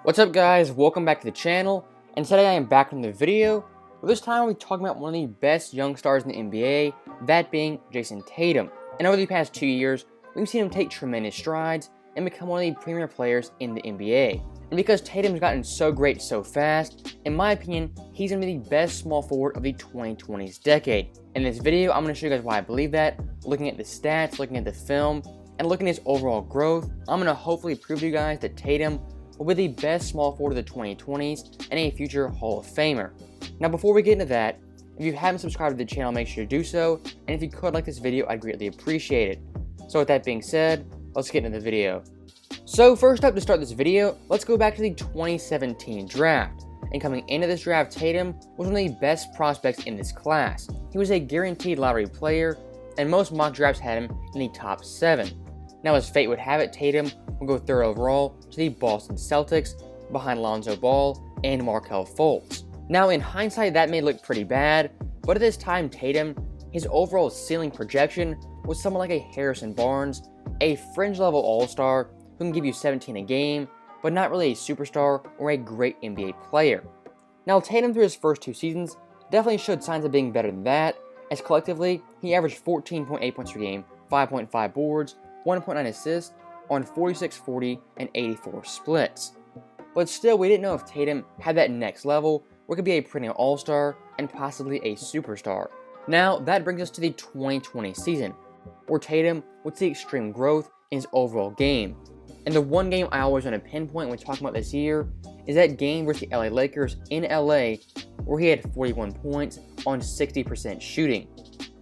What's up guys, welcome back to the channel, and today I am back on the video. This time I'll be talking about one of the best young stars in the NBA, that being Jayson Tatum. And over the past 2 years, we've seen him take tremendous strides and become one of the premier players in the NBA. And because Tatum's gotten so great so fast, in my opinion, he's going to be the best small forward of the 2020s decade. In this video, I'm going to show you guys why I believe that, looking at the stats, looking at the film, and looking at his overall growth. I'm going to hopefully prove to you guys that Tatum will be the best small forward of the 2020s and a future Hall of Famer. Now before we get into that, if you haven't subscribed to the channel, make sure to do so, and if you could like this video, I'd greatly appreciate it. So with that being said, let's get into the video. So first up, to start this video, let's go back to the 2017 draft. And coming into this draft, Tatum was one of the best prospects in this class. He was a guaranteed lottery player, and most mock drafts had him in the top 7. Now as fate would have it, Tatum will go 3rd overall to the Boston Celtics, behind Lonzo Ball and Markelle Fultz. Now in hindsight, that may look pretty bad, but at this time Tatum, his overall ceiling projection was someone like a Harrison Barnes, a fringe level all-star who can give you 17 a game, but not really a superstar or a great NBA player. Now Tatum through his first 2 seasons definitely showed signs of being better than that, as collectively he averaged 14.8 points per game, 5.5 boards, 1.9 assists, on 46, 40, and 84 splits. But still, we didn't know if Tatum had that next level where he could be a perennial all-star and possibly a superstar. Now, that brings us to the 2020 season, where Tatum would see extreme growth in his overall game. And the one game I always want to pinpoint when talking about this year is that game versus the LA Lakers in LA, where he had 41 points on 60% shooting.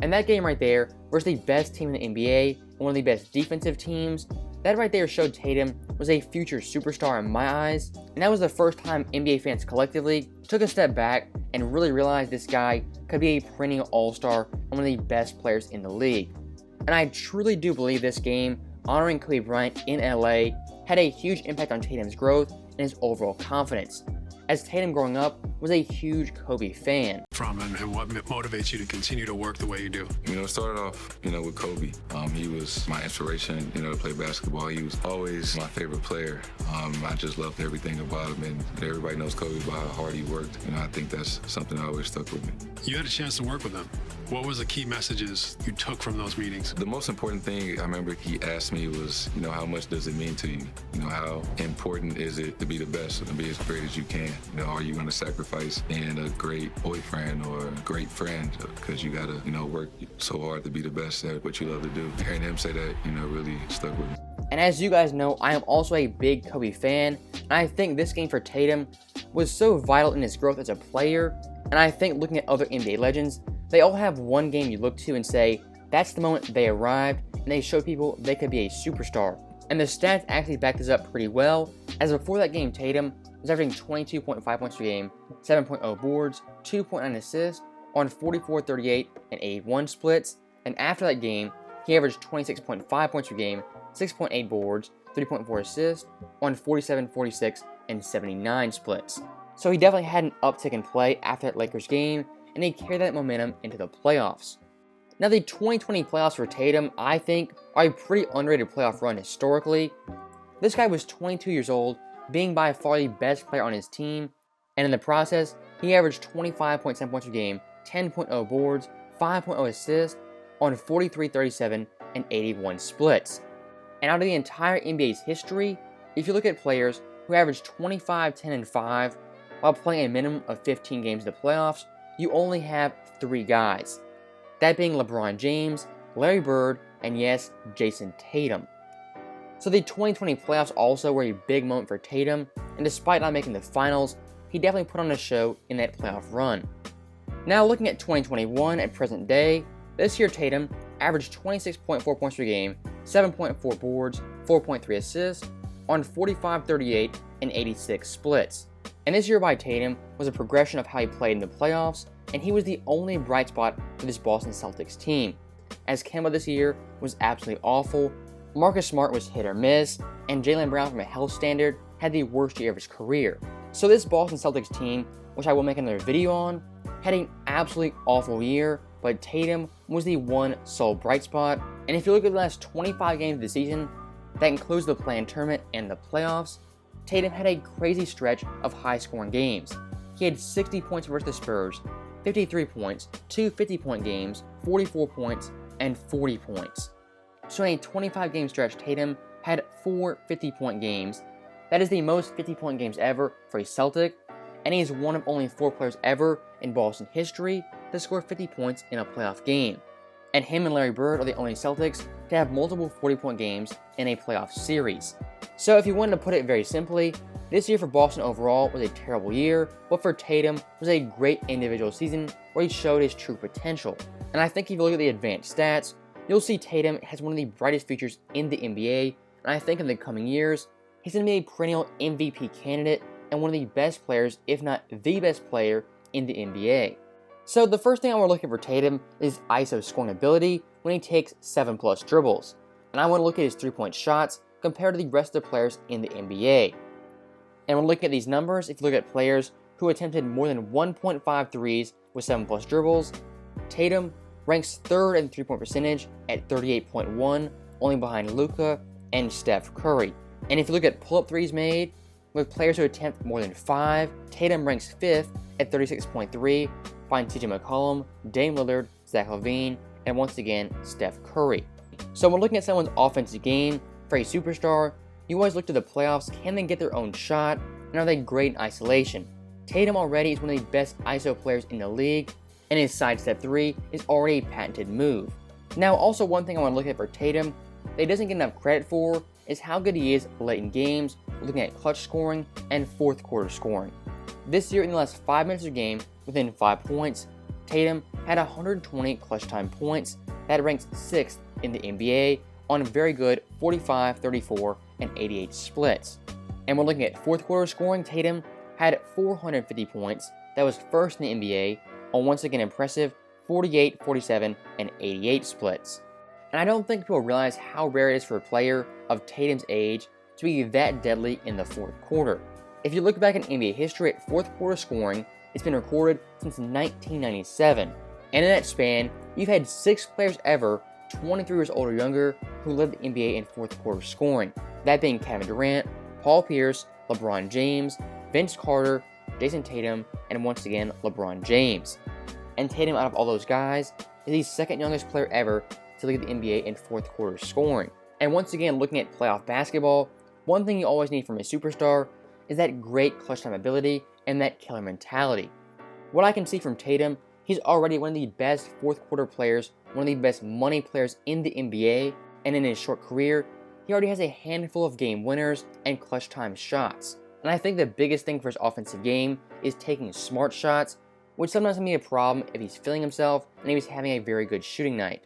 And that game right there versus the best team in the NBA and one of the best defensive teams, that right there showed Tatum was a future superstar in my eyes, and that was the first time NBA fans collectively took a step back and really realized this guy could be a perennial all-star and one of the best players in the league. And I truly do believe this game, honoring Kobe Bryant in LA, had a huge impact on Tatum's growth and his overall confidence, as Tatum growing up was a huge Kobe fan. From and what motivates you to continue to work the way you do? It started off, with Kobe. He was my inspiration, to play basketball. He was always my favorite player. I just loved everything about him, and everybody knows Kobe by how hard he worked. I think that's something that always stuck with me. You had a chance to work with him. What was the key messages you took from those meetings? The most important thing I remember he asked me was, how much does it mean to you? How important is it to be the best and to be as great as you can? Are you going to sacrifice being a great boyfriend or a great friend because you got to, work so hard to be the best at what you love to do? Hearing him say that, really stuck with me. And as you guys know, I am also a big Kobe fan, and I think this game for Tatum was so vital in his growth as a player. And I think looking at other NBA legends, they all have one game you look to and say, that's the moment they arrived and they showed people they could be a superstar. And the stats actually back this up pretty well, as before that game Tatum was averaging 22.5 points per game, 7.0 boards, 2.9 assists, on 44, 38, and 81 splits. And after that game, he averaged 26.5 points per game, 6.8 boards, 3.4 assists, on 47, 46, and 79 splits. So he definitely had an uptick in play after that Lakers game, and he carried that momentum into the playoffs. Now the 2020 playoffs for Tatum, I think, are a pretty underrated playoff run historically. This guy was 22 years old, being by far the best player on his team, and in the process, he averaged 25.7 points per game, 10.0 boards, 5.0 assists, on 43, 37, and 81 splits. And out of the entire NBA's history, if you look at players who averaged 25, 10, and 5 while playing a minimum of 15 games in the playoffs, you only have 3 guys. That being LeBron James, Larry Bird, and yes, Jayson Tatum. So the 2020 playoffs also were a big moment for Tatum, and despite not making the finals, he definitely put on a show in that playoff run. Now looking at 2021 at present day, this year Tatum averaged 26.4 points per game, 7.4 boards, 4.3 assists, on 45, 38, and 86 splits. And this year by Tatum was a progression of how he played in the playoffs, and he was the only bright spot for this Boston Celtics team, as Kemba this year was absolutely awful, Marcus Smart was hit or miss, and Jaylen Brown from a health standard had the worst year of his career. So this Boston Celtics team, which I will make another video on, had an absolutely awful year, but Tatum was the one sole bright spot. And if you look at the last 25 games of the season, that includes the play-in tournament and the playoffs, Tatum had a crazy stretch of high-scoring games. He had 60 points versus the Spurs, 53 points, 2 50-point games, 44 points, and 40 points. So in a 25-game stretch, Tatum had 4 50-point games. That is the most 50-point games ever for a Celtic, and he is one of only 4 players ever in Boston history to score 50 points in a playoff game. And him and Larry Bird are the only Celtics to have multiple 40-point games in a playoff series. So if you wanted to put it very simply, this year for Boston overall was a terrible year, but for Tatum was a great individual season where he showed his true potential. And I think if you look at the advanced stats, you'll see Tatum has one of the brightest futures in the NBA, and I think in the coming years, he's going to be a perennial MVP candidate and one of the best players, if not the best player, in the NBA. So the first thing I want to look at for Tatum is ISO scoring ability when he takes 7+ dribbles. And I want to look at his 3-point shots compared to the rest of the players in the NBA. And when looking at these numbers, if you look at players who attempted more than 1.5 threes with 7+ dribbles, Tatum ranks 3rd in 3-point percentage at 38.1, only behind Luka and Steph Curry. And if you look at pull-up threes made, with players who attempt more than 5, Tatum ranks 5th at 36.3, behind TJ McCollum, Dame Lillard, Zach LaVine, and once again, Steph Curry. So when looking at someone's offensive game, for a superstar, you always look to the playoffs. Can they get their own shot, and are they great in isolation? Tatum already is one of the best ISO players in the league, and his sidestep 3 is already a patented move. Now, also one thing I want to look at for Tatum that he doesn't get enough credit for is how good he is late in games, looking at clutch scoring and fourth quarter scoring. This year, in the last 5 minutes of the game, within 5 points, Tatum had 120 clutch time points. That ranks 6th in the NBA on very good 45, 34, and 88 splits. And when looking at fourth quarter scoring, Tatum had 450 points. That was 1st in the NBA on once again impressive 48, 47, and 88 splits. And I don't think people realize how rare it is for a player of Tatum's age to be that deadly in the fourth quarter. If you look back in NBA history at fourth quarter scoring, it's been recorded since 1997. And in that span, you've had 6 players ever 23 years old or younger who led the NBA in fourth quarter scoring. That being Kevin Durant, Paul Pierce, LeBron James, Vince Carter, Jayson Tatum, and once again, LeBron James. And Tatum, out of all those guys, is the 2nd youngest player ever to lead the NBA in fourth quarter scoring. And once again, looking at playoff basketball, one thing you always need from a superstar is that great clutch time ability and that killer mentality. What I can see from Tatum, he's already one of the best fourth quarter players, one of the best money players in the NBA, and in his short career, he already has a handful of game winners and clutch time shots. And I think the biggest thing for his offensive game is taking smart shots, which sometimes can be a problem if he's feeling himself and if he's having a very good shooting night.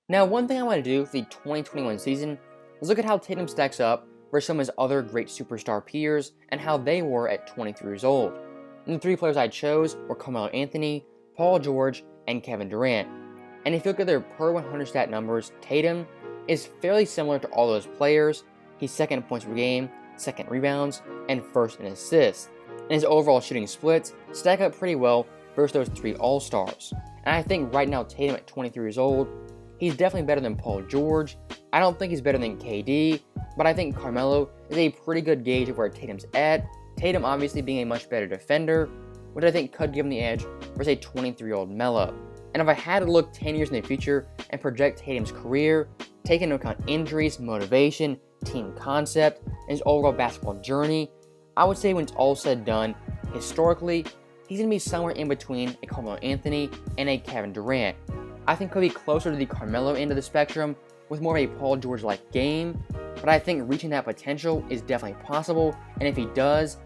Now, one thing I want to do for the 2021 season is look at how Tatum stacks up versus some of his other great superstar peers and how they were at 23 years old. And the 3 players I chose were Carmelo Anthony, Paul George, and Kevin Durant. And if you look at their per 100 stat numbers, Tatum is fairly similar to all those players. He's 2nd in points per game, 2nd in rebounds, and 1st in assists. And his overall shooting splits stack up pretty well versus those 3 All-Stars. And I think right now Tatum at 23 years old, he's definitely better than Paul George. I don't think he's better than KD, but I think Carmelo is a pretty good gauge of where Tatum's at. Tatum obviously being a much better defender, which I think could give him the edge versus a 23-year-old Melo. And if I had to look 10 years in the future and project Tatum's career, take into account injuries, motivation, team concept, and his overall basketball journey, I would say when it's all said and done, historically, he's going to be somewhere in between a Carmelo Anthony and a Kevin Durant. I think he'll be closer to the Carmelo end of the spectrum with more of a Paul George-like game, but I think reaching that potential is definitely possible, and if he does,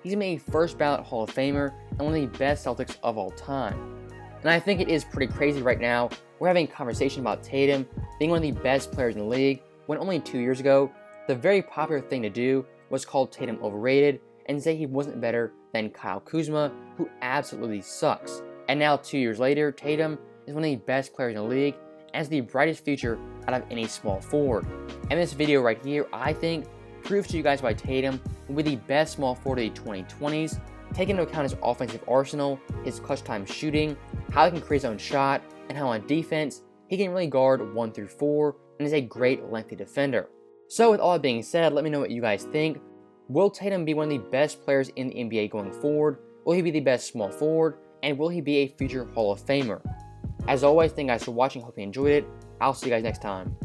he's going to be a first ballot Hall of Famer and one of the best Celtics of all time. And I think it is pretty crazy right now. We're having a conversation about Tatum being one of the best players in the league, when only 2 years ago, the very popular thing to do was call Tatum overrated and say he wasn't better than Kyle Kuzma, who absolutely sucks. And now 2 years later, Tatum is one of the best players in the league and has the brightest future out of any small forward. And this video right here, I think, proves to you guys why Tatum will be the best small forward of the 2020s, taking into account his offensive arsenal, his clutch time shooting, how he can create his own shot, and how on defense, he can really guard 1 through 4 and is a great lengthy defender. So with all that being said, let me know what you guys think. Will Tatum be one of the best players in the NBA going forward? Will he be the best small forward? And will he be a future Hall of Famer? As always, thank you guys for watching. Hope you enjoyed it. I'll see you guys next time.